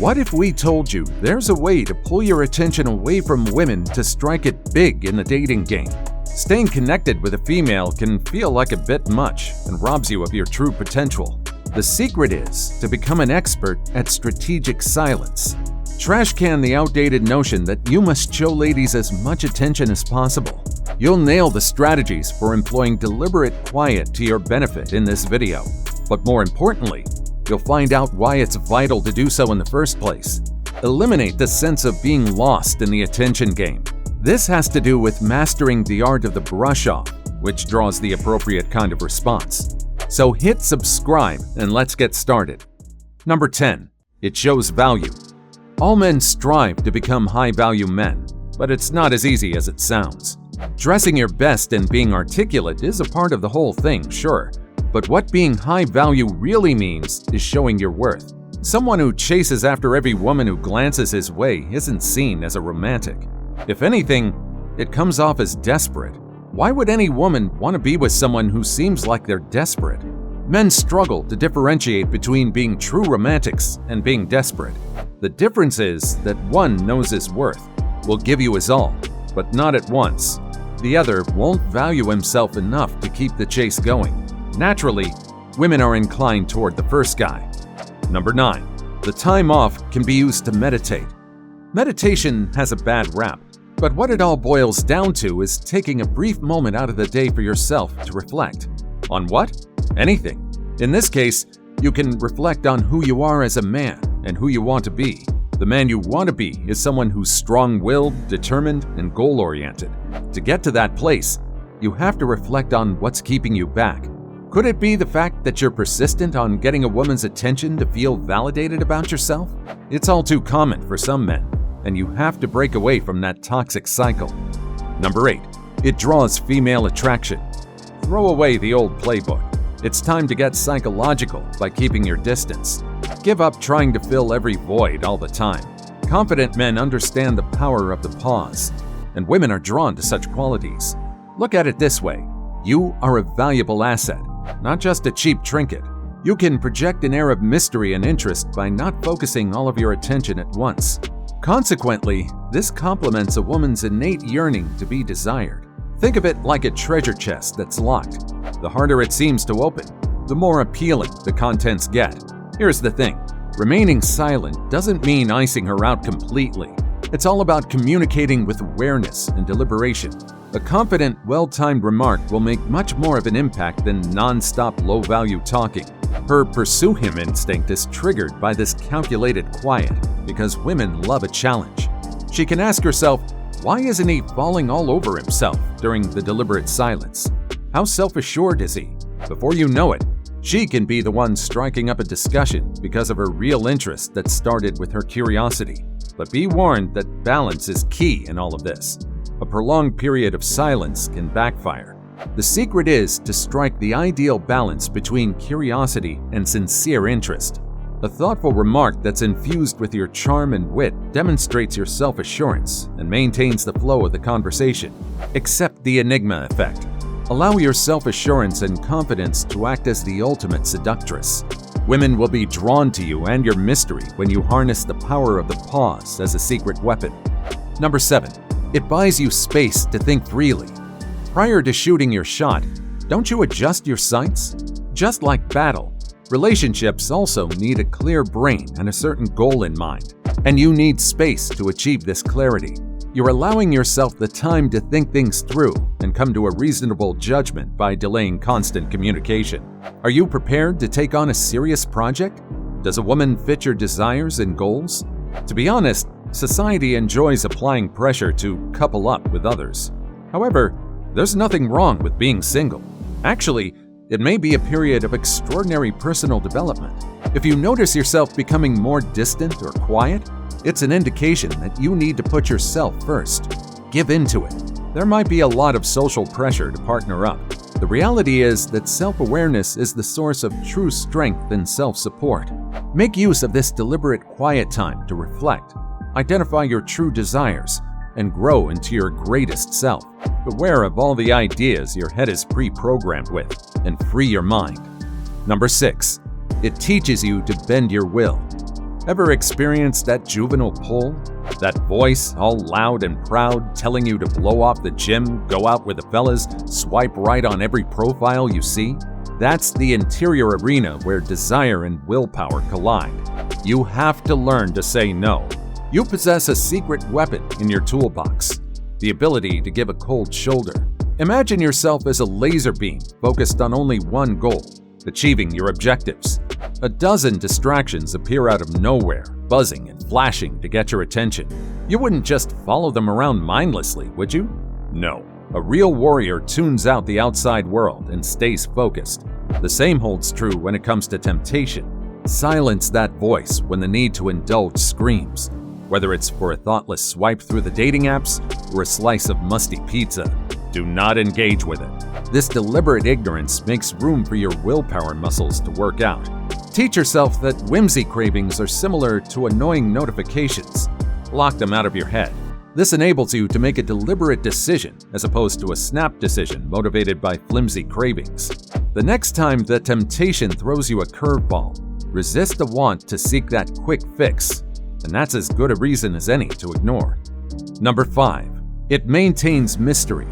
What if we told you there's a way to pull your attention away from women to strike it big in the dating game? Staying connected with a female can feel like a bit much and robs you of your true potential. The secret is to become an expert at strategic silence. Trash can the outdated notion that you must show ladies as much attention as possible. You'll nail the strategies for employing deliberate quiet to your benefit in this video. But more importantly, you'll find out why it's vital to do so in the first place. Eliminate the sense of being lost in the attention game. This has to do with mastering the art of the brush-off, which draws the appropriate kind of response. So hit subscribe and let's get started. Number 10. It shows value. All men strive to become high-value men, but it's not as easy as it sounds. Dressing your best and being articulate is a part of the whole thing, sure. But what being high value really means is showing your worth. Someone who chases after every woman who glances his way isn't seen as a romantic. If anything, it comes off as desperate. Why would any woman want to be with someone who seems like they're desperate? Men struggle to differentiate between being true romantics and being desperate. The difference is that one knows his worth, will give you his all, but not at once. The other won't value himself enough to keep the chase going. Naturally, women are inclined toward the first guy. Number 9. The time off can be used to meditate. Meditation has a bad rap, but what it all boils down to is taking a brief moment out of the day for yourself to reflect. On what? Anything. In this case, you can reflect on who you are as a man and who you want to be. The man you want to be is someone who's strong-willed, determined, and goal-oriented. To get to that place, you have to reflect on what's keeping you back. Could it be the fact that you're persistent on getting a woman's attention to feel validated about yourself? It's all too common for some men, and you have to break away from that toxic cycle. Number 8. It draws female attraction. Throw away the old playbook. It's time to get psychological by keeping your distance. Give up trying to fill every void all the time. Confident men understand the power of the pause, and women are drawn to such qualities. Look at it this way. You are a valuable asset, not just a cheap trinket. You can project an air of mystery and interest by not focusing all of your attention at once. Consequently, this complements a woman's innate yearning to be desired. Think of it like a treasure chest that's locked. The harder it seems to open, the more appealing the contents get. Here's the thing. Remaining silent doesn't mean icing her out completely. It's all about communicating with awareness and deliberation. A confident, well-timed remark will make much more of an impact than non-stop low-value talking. Her pursue him instinct is triggered by this calculated quiet because women love a challenge. She can ask herself, why isn't he falling all over himself during the deliberate silence? How self-assured is he? Before you know it, she can be the one striking up a discussion because of her real interest that started with her curiosity. But be warned that balance is key in all of this. A prolonged period of silence can backfire. The secret is to strike the ideal balance between curiosity and sincere interest. A thoughtful remark that's infused with your charm and wit demonstrates your self-assurance and maintains the flow of the conversation. Accept the enigma effect. Allow your self-assurance and confidence to act as the ultimate seductress. Women will be drawn to you and your mystery when you harness the power of the pause as a secret weapon. Number 7. It buys you space to think freely. Prior to shooting your shot, don't you adjust your sights? Just like battle, relationships also need a clear brain and a certain goal in mind, and you need space to achieve this clarity. You're allowing yourself the time to think things through and come to a reasonable judgment by delaying constant communication. Are you prepared to take on a serious project? Does a woman fit your desires and goals? To be honest, society enjoys applying pressure to couple up with others. However, there's nothing wrong with being single. Actually, it may be a period of extraordinary personal development. If you notice yourself becoming more distant or quiet, it's an indication that you need to put yourself first. Give into it. There might be a lot of social pressure to partner up. The reality is that self-awareness is the source of true strength and self-support. Make use of this deliberate quiet time to reflect, identify your true desires, and grow into your greatest self. Beware of all the ideas your head is pre-programmed with, and free your mind. Number 6. It teaches you to bend your will. Ever experienced that juvenile pull? That voice, all loud and proud, telling you to blow off the gym, go out with the fellas, swipe right on every profile you see? That's the interior arena where desire and willpower collide. You have to learn to say no. You possess a secret weapon in your toolbox, the ability to give a cold shoulder. Imagine yourself as a laser beam focused on only one goal, achieving your objectives. A dozen distractions appear out of nowhere, buzzing and flashing to get your attention. You wouldn't just follow them around mindlessly, would you? No. A real warrior tunes out the outside world and stays focused. The same holds true when it comes to temptation. Silence that voice when the need to indulge screams. Whether it's for a thoughtless swipe through the dating apps or a slice of musty pizza, do not engage with it. This deliberate ignorance makes room for your willpower muscles to work out. Teach yourself that whimsy cravings are similar to annoying notifications. Block them out of your head. This enables you to make a deliberate decision as opposed to a snap decision motivated by flimsy cravings. The next time the temptation throws you a curveball, resist the want to seek that quick fix, and that's as good a reason as any to ignore. Number 5. It maintains mystery.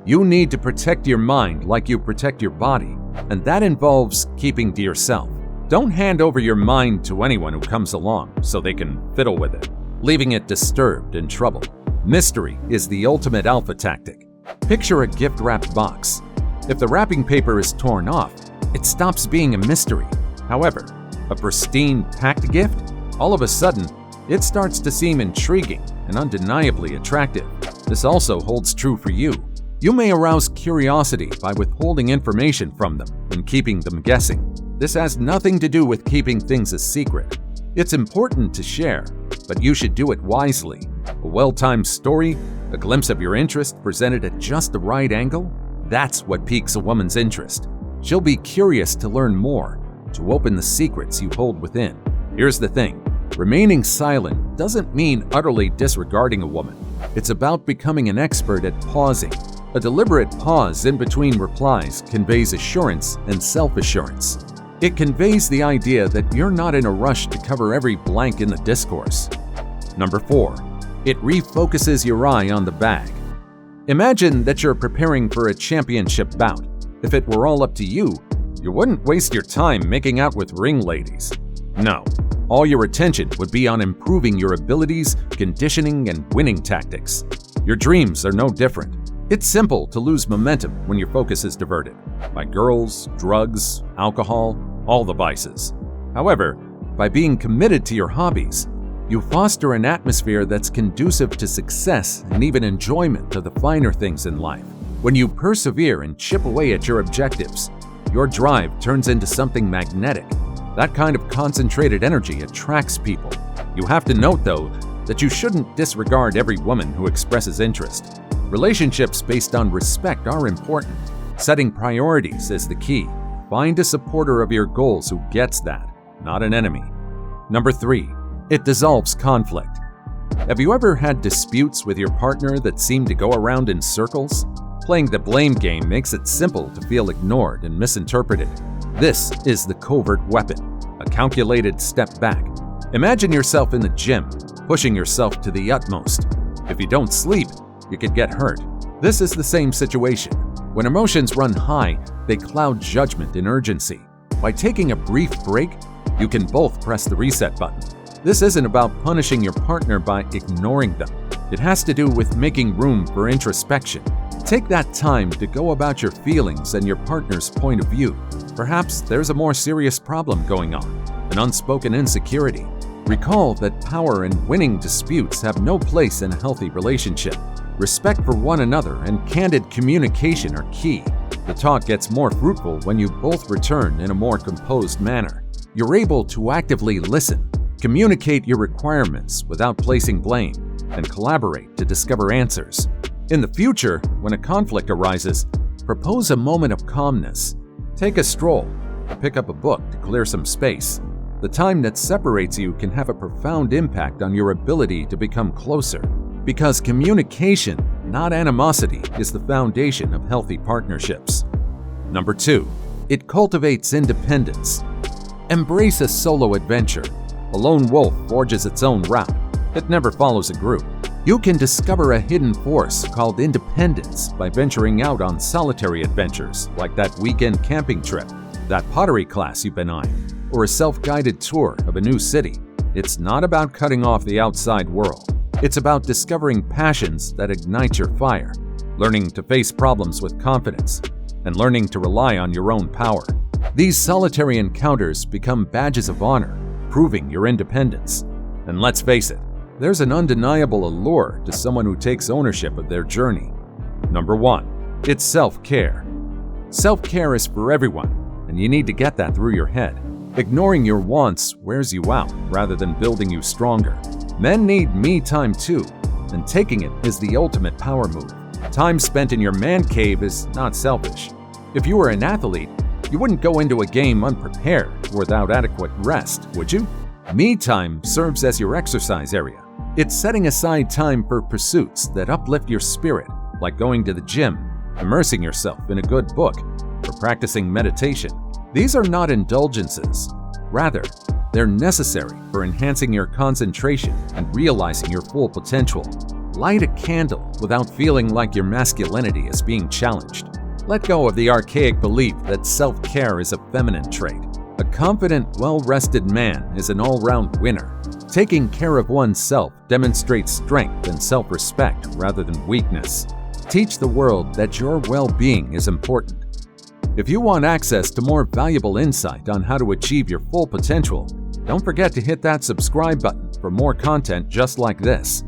You need to protect your mind like you protect your body, and that involves keeping to yourself. Don't hand over your mind to anyone who comes along so they can fiddle with it, leaving it disturbed and troubled. Mystery is the ultimate alpha tactic. Picture a gift-wrapped box. If the wrapping paper is torn off, it stops being a mystery. However, a pristine, packed gift, all of a sudden, it starts to seem intriguing and undeniably attractive. This also holds true for you. You may arouse curiosity by withholding information from them and keeping them guessing. This has nothing to do with keeping things a secret. It's important to share, but you should do it wisely. A well-timed story, a glimpse of your interest presented at just the right angle, that's what piques a woman's interest. She'll be curious to learn more, to open the secrets you hold within. Here's the thing. Remaining silent doesn't mean utterly disregarding a woman. It's about becoming an expert at pausing. A deliberate pause in between replies conveys assurance and self-assurance. It conveys the idea that you're not in a rush to cover every blank in the discourse. Number 4. It refocuses your eye on the bag. Imagine that you're preparing for a championship bout. If it were all up to you, you wouldn't waste your time making out with ring ladies. No. All your attention would be on improving your abilities, conditioning, and winning tactics. Your dreams are no different. It's simple to lose momentum when your focus is diverted by girls, drugs, alcohol, all the vices. However, by being committed to your hobbies, you foster an atmosphere that's conducive to success and even enjoyment of the finer things in life. When you persevere and chip away at your objectives, your drive turns into something magnetic. That kind of concentrated energy attracts people. You have to note, though, that you shouldn't disregard every woman who expresses interest. Relationships based on respect are important. Setting priorities is the key. Find a supporter of your goals who gets that, not an enemy. Number 3. It dissolves conflict. Have you ever had disputes with your partner that seem to go around in circles? Playing the blame game makes it simple to feel ignored and misinterpreted. This is the covert weapon, a calculated step back. Imagine yourself in the gym, pushing yourself to the utmost. If you don't sleep, you could get hurt. This is the same situation. When emotions run high, they cloud judgment and urgency. By taking a brief break, you can both press the reset button. This isn't about punishing your partner by ignoring them. It has to do with making room for introspection. Take that time to go about your feelings and your partner's point of view. Perhaps there's a more serious problem going on, an unspoken insecurity. Recall that power and winning disputes have no place in a healthy relationship. Respect for one another and candid communication are key. The talk gets more fruitful when you both return in a more composed manner. You're able to actively listen, communicate your requirements without placing blame, and collaborate to discover answers. In the future, when a conflict arises, propose a moment of calmness. Take a stroll, or pick up a book to clear some space. The time that separates you can have a profound impact on your ability to become closer, because communication, not animosity, is the foundation of healthy partnerships. Number 2, it cultivates independence. Embrace a solo adventure. A lone wolf forges its own route. It never follows a group. You can discover a hidden force called independence by venturing out on solitary adventures like that weekend camping trip, that pottery class you've been eyeing, or a self-guided tour of a new city. It's not about cutting off the outside world. It's about discovering passions that ignite your fire, learning to face problems with confidence, and learning to rely on your own power. These solitary encounters become badges of honor, proving your independence. And let's face it, there's an undeniable allure to someone who takes ownership of their journey. Number 1, it's self-care. Self-care is for everyone, and you need to get that through your head. Ignoring your wants wears you out rather than building you stronger. Men need me time too, and taking it is the ultimate power move. Time spent in your man cave is not selfish. If you were an athlete, you wouldn't go into a game unprepared or without adequate rest, would you? Me time serves as your exercise area. It's setting aside time for pursuits that uplift your spirit, like going to the gym, immersing yourself in a good book, or practicing meditation. These are not indulgences. Rather, they're necessary for enhancing your concentration and realizing your full potential. Light a candle without feeling like your masculinity is being challenged. Let go of the archaic belief that self-care is a feminine trait. A confident, well-rested man is an all-round winner. Taking care of oneself demonstrates strength and self-respect rather than weakness. Teach the world that your well-being is important. If you want access to more valuable insight on how to achieve your full potential, don't forget to hit that subscribe button for more content just like this.